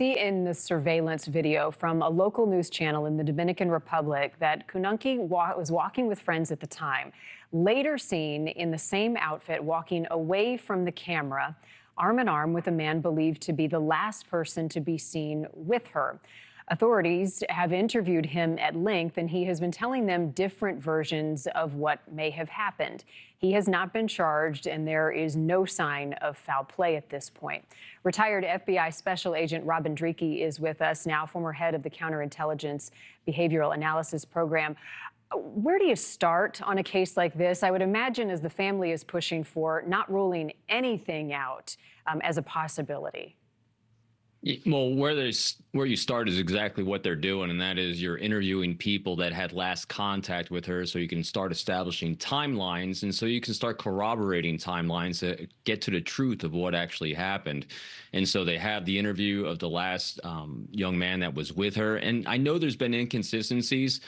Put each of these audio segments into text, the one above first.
see in the surveillance video from a local news channel in the Dominican Republic that Konanki was walking with friends at the time. Later seen in the same outfit walking away from the camera, arm in arm with a man believed to be the last person to be seen with her. Authorities have interviewed him at length, and he has been telling them different versions of what may have happened. He has not been charged, and there is no sign of foul play at this point. Retired FBI Special Agent Robin Dreeke is with us now, former head of the Counterintelligence Behavioral Analysis Program. Where do you start on a case like this? I would imagine as the family is pushing for not ruling anything out as a possibility. Well, where you start is exactly what they're doing, and that is you're interviewing people that had last contact with her so you can start establishing timelines, and so you can start corroborating timelines to get to the truth of what actually happened. And so they have the interview of the last young man that was with her, and I know there's been inconsistencies.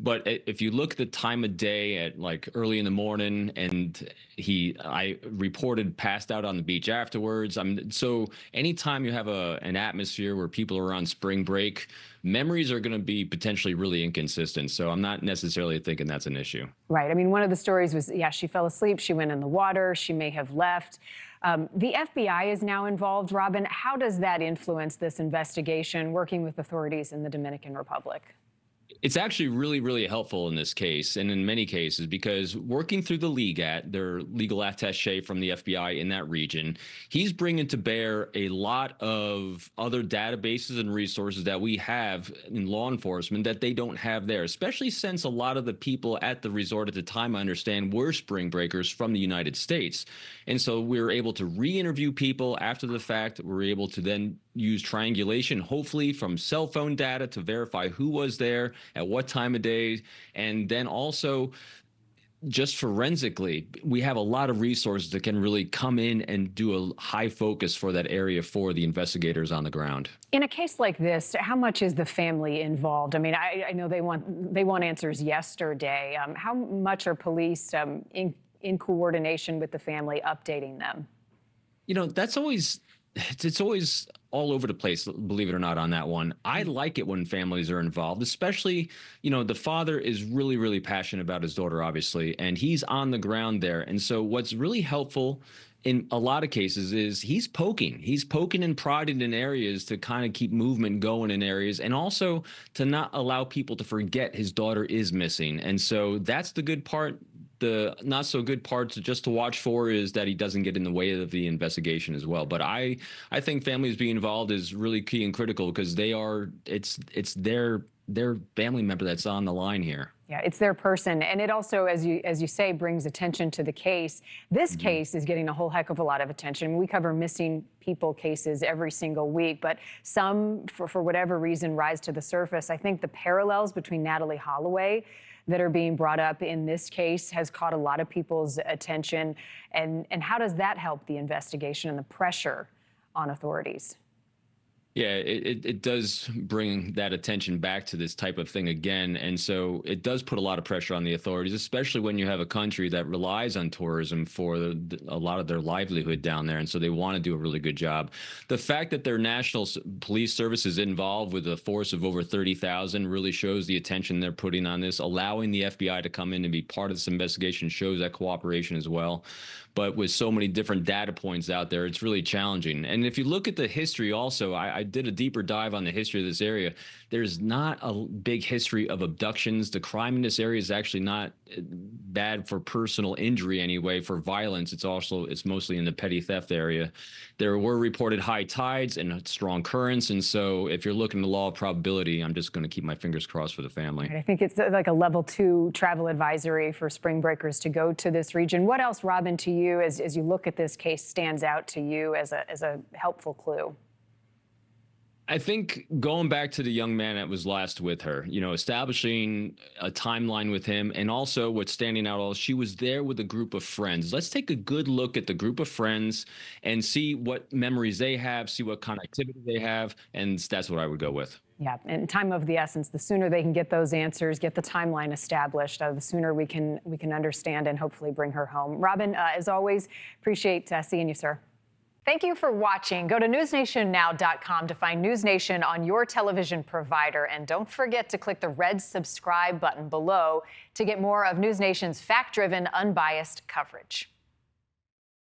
But if you look at the time of day at like early in the morning, and I reported passed out on the beach afterwards. So anytime you have an atmosphere where people are on spring break, memories are going to be potentially really inconsistent. So I'm not necessarily thinking that's an issue. Right. I mean, one of the stories was, yeah, she fell asleep. She went in the water. She may have left. The FBI is now involved. Robin, how does that influence this investigation, working with authorities in the Dominican Republic? It's actually really, really helpful in this case, and in many cases, because working through the their legal attaché from the FBI in that region, he's bringing to bear a lot of other databases and resources that we have in law enforcement that they don't have there, especially since a lot of the people at the resort at the time, I understand, were spring breakers from the United States. And so we were able to re-interview people after the fact. We were able to then use triangulation, hopefully from cell phone data, to verify who was there at what time of day. And then also just forensically, we have a lot of resources that can really come in and do a high focus for that area for the investigators on the ground. In a case like this, how much is the family involved? I mean, I know they want answers yesterday. How much are police in coordination with the family updating them? You know, it's always all over the place, believe it or not, on that one. I like it when families are involved, especially, you know, the father is really, really passionate about his daughter, obviously, and he's on the ground there. And so what's really helpful in a lot of cases is he's poking and prodding in areas to kind of keep movement going in areas, and also to not allow people to forget his daughter is missing. And so that's the good part. The not so good part to watch for is that he doesn't get in the way of the investigation as well. But I think families being involved is really key and critical, because it's their family member that's on the line here. Yeah, it's their person. And it also, as you say, brings attention to the case. This case is getting a whole heck of a lot of attention. We cover missing people cases every single week, but some, for whatever reason, rise to the surface. I think the parallels between Natalee Holloway that are being brought up in this case has caught a lot of people's attention. And how does that help the investigation and the pressure on authorities? Yeah, it does bring that attention back to this type of thing again. And so it does put a lot of pressure on the authorities, especially when you have a country that relies on tourism for a lot of their livelihood down there. And so they want to do a really good job. The fact that their national police service is involved with a force of over 30,000 really shows the attention they're putting on this. Allowing the FBI to come in and be part of this investigation shows that cooperation as well. But with so many different data points out there, it's really challenging. And if you look at the history also, I did a deeper dive on the history of this area. There's not a big history of abductions. The crime in this area is actually not bad for personal injury anyway. For violence, it's mostly in the petty theft area. There were reported high tides and strong currents. And so if you're looking at the law of probability, I'm just going to keep my fingers crossed for the family. I think it's like a level 2 travel advisory for spring breakers to go to this region. What else, Robin, to you, as you look at this case, stands out to you as a helpful clue? I think going back to the young man that was last with her, you know, establishing a timeline with him, and also what's standing out, she was there with a group of friends. Let's take a good look at the group of friends and see what memories they have, see what kind of activity they have, and that's what I would go with. Yeah, and time of the essence. The sooner they can get those answers, get the timeline established, the sooner we can understand and hopefully bring her home. Robin, as always, appreciate seeing you, sir. Thank you for watching. Go to newsnationnow.com to find NewsNation on your television provider. And don't forget to click the red subscribe button below to get more of NewsNation's fact-driven, unbiased coverage.